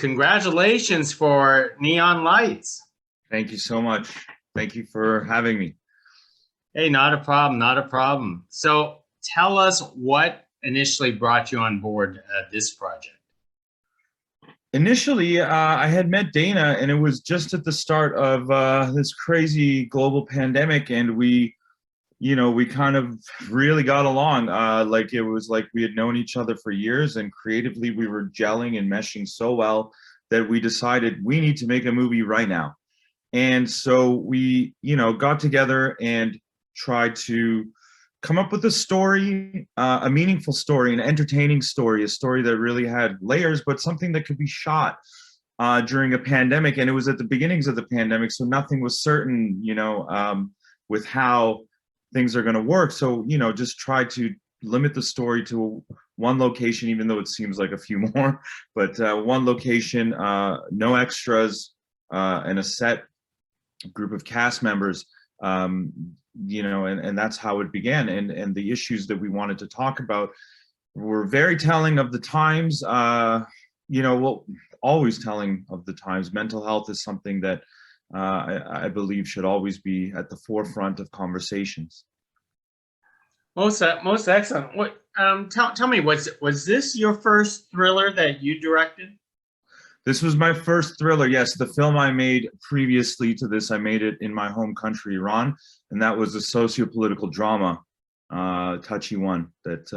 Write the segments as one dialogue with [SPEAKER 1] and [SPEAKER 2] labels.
[SPEAKER 1] congratulations for Neon Lights.
[SPEAKER 2] Thank you so much. Thank you for having me.
[SPEAKER 1] Hey, not a problem, not a problem. So tell us what initially brought you on board this project.
[SPEAKER 2] Initially, I had met Dana, and it was just at the start of this crazy global pandemic, and we kind of really got along. Like it was like we had known each other for years, and creatively we were gelling and meshing so well that we decided we need to make a movie right now. And so we, got together and tried to come up with a story, a meaningful story, an entertaining story, a story that really had layers, but something that could be shot during a pandemic. And it was at the beginnings of the pandemic, so nothing was certain, with how things are going to work. So, just try to limit the story to one location, even though it seems like a few more, but one location, no extras, and a set group of cast members, and that's how it began. And the issues that we wanted to talk about were very telling of the times, always telling of the times. Mental health is something that I believe should always be at the forefront of conversations.
[SPEAKER 1] Most excellent. What? Tell me, was this your first thriller that you directed?
[SPEAKER 2] This was my first thriller. Yes, the film I made previously to this, I made it in my home country, Iran, and that was a socio-political drama, touchy one that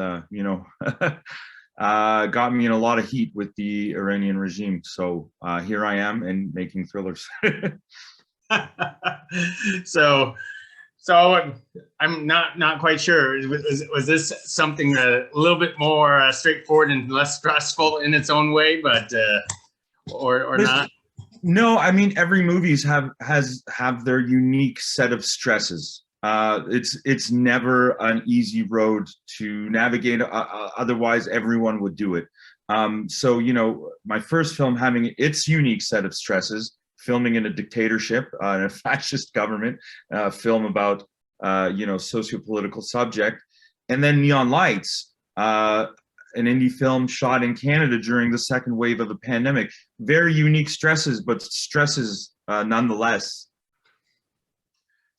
[SPEAKER 2] got me in a lot of heat with the Iranian regime. So here I am and making thrillers.
[SPEAKER 1] So I'm not quite sure. Was this something a little bit more straightforward and less stressful in its own way, but or not?
[SPEAKER 2] No, I mean, every movies have their unique set of stresses. It's never an easy road to navigate. Otherwise, everyone would do it. So my first film having its unique set of stresses. Filming in a dictatorship, in a fascist government, film about socio-political subject, and then Neon Lights, an indie film shot in Canada during the second wave of the pandemic. Very unique stresses, but stresses nonetheless.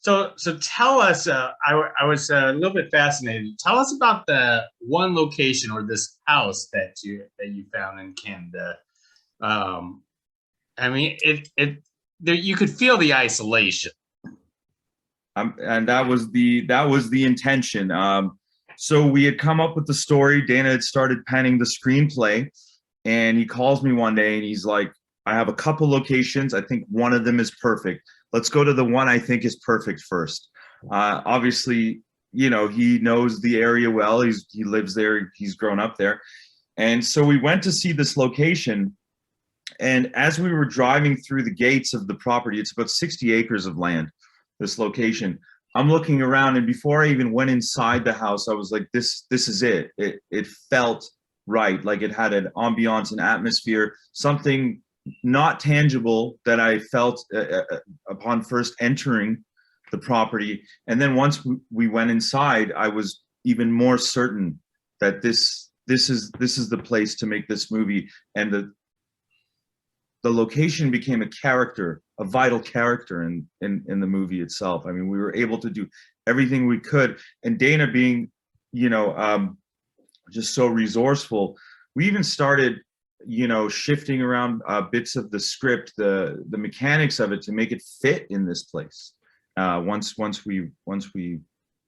[SPEAKER 1] So tell us. I was a little bit fascinated. Tell us about the one location or this house that you found in Canada. I mean, you could feel the isolation.
[SPEAKER 2] And that was the intention. So we had come up with the story. Dana had started penning the screenplay, and he calls me one day and he's like, I have a couple locations. I think one of them is perfect. Let's go to the one I think is perfect first. Obviously, he knows the area well. He lives there. He's grown up there. And so we went to see this location. And as we were driving through the gates of the property, it's about 60 acres of land, this location. I'm looking around, and before I even went inside the house, I was like, this is it. It felt right, like it had an ambiance, an atmosphere, something not tangible that I felt upon first entering the property. And then once we went inside, I was even more certain that this is the place to make this movie. And the location became a character, a vital character in the movie itself. I mean, we were able to do everything we could. And Dana being, just so resourceful, we even started, shifting around bits of the script, the mechanics of it to make it fit in this place. Once we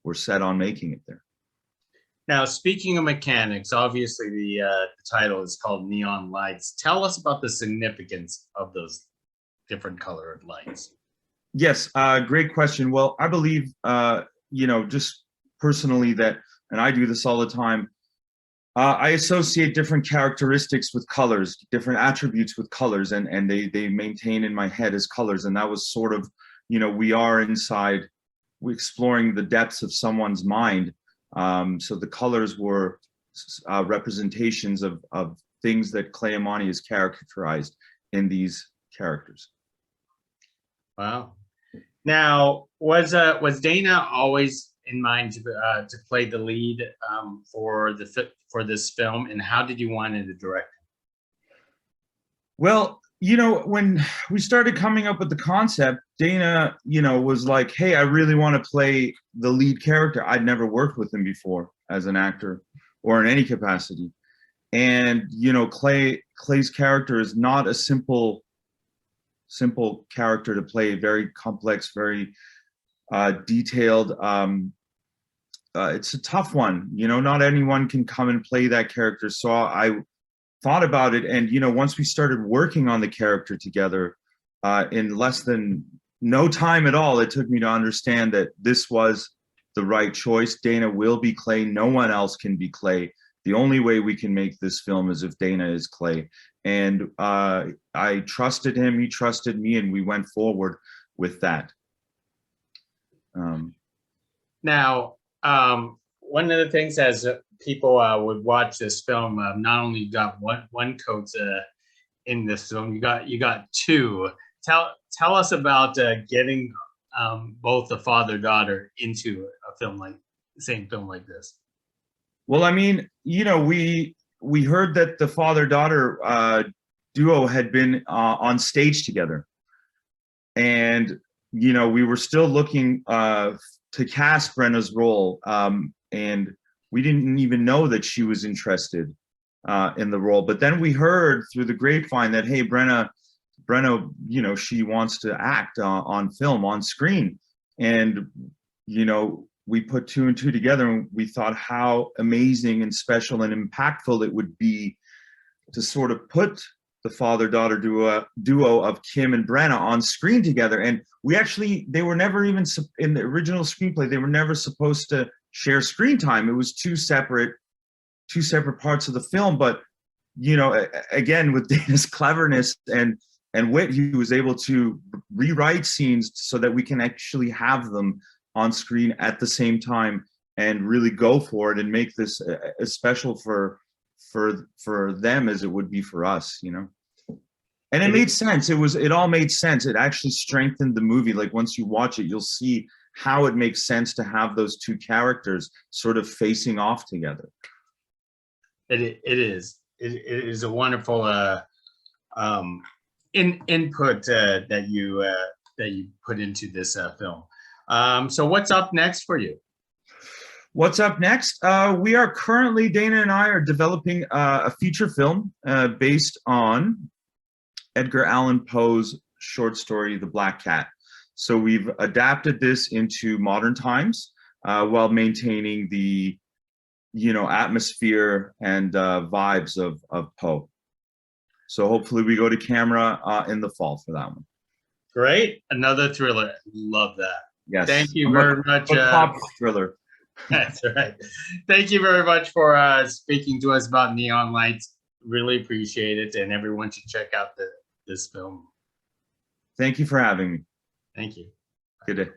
[SPEAKER 2] were set on making it there.
[SPEAKER 1] Now, speaking of mechanics, obviously the title is called Neon Lights. Tell us about the significance of those different colored lights.
[SPEAKER 2] Yes, great question. Well, I believe, just personally that, and I do this all the time, I associate different characteristics with colors, different attributes with colors, and they maintain in my head as colors. And that was sort of, we are inside, we're exploring the depths of someone's mind. So the colors were representations of things that Clay Amani has characterized in these characters.
[SPEAKER 1] Wow. Now, was Dana always in mind to play the lead for this film, and how did you want to direct
[SPEAKER 2] Well, you know, when we started coming up with the concept, Dana, you know, was like, hey, I really want to play the lead character. I'd never worked with him before as an actor or in any capacity. And, you know, Clay's character is not a simple character to play, very complex, very detailed. It's a tough one, you know, not anyone can come and play that character. So I thought about it, and you know, once we started working on the character together, in less than no time at all, it took me to understand that this was the right choice. Dana will be Clay. No one else can be Clay. The only way we can make this film is if Dana is Clay. And I trusted him, he trusted me, and we went forward with that.
[SPEAKER 1] Now, one of the things as people would watch this film, not only you got one coat in this film, you got two. Tell us about getting both the father-daughter into a film like same film like this.
[SPEAKER 2] Well, I mean, you know, we heard that the father-daughter duo had been on stage together, and you know, we were still looking to cast Brenna's role, and we didn't even know that she was interested in the role. But then we heard through the grapevine that, hey, Brenna, you know, she wants to act on film, on screen. And, you know, we put two and two together, and we thought how amazing and special and impactful it would be to sort of put the father-daughter duo of Kim and Brenna on screen together. And they were never even, in the original screenplay, they were never supposed to share screen time. It was two separate parts of the film. But, you know, again, with Dana's cleverness and wit, he was able to rewrite scenes so that we can actually have them on screen at the same time and really go for it and make this as special for them as it would be for us, you know. And it made sense. It all made sense. It actually strengthened the movie. Like once you watch it, you'll see how it makes sense to have those two characters sort of facing off together.
[SPEAKER 1] It is a wonderful input that you put into this film. So what's up next for you?
[SPEAKER 2] What's up next? We are currently, Dana and I are developing a feature film based on Edgar Allan Poe's short story, The Black Cat. So we've adapted this into modern times while maintaining the, you know, atmosphere and vibes of Poe. So hopefully we go to camera in the fall for that one.
[SPEAKER 1] Great. Another thriller. Love that.
[SPEAKER 2] Yes.
[SPEAKER 1] Thank you very much.
[SPEAKER 2] A pop thriller.
[SPEAKER 1] That's right. Thank you very much for speaking to us about Neon Lights. Really appreciate it. And everyone should check out this film.
[SPEAKER 2] Thank you for having me.
[SPEAKER 1] Thank you.
[SPEAKER 2] Good day.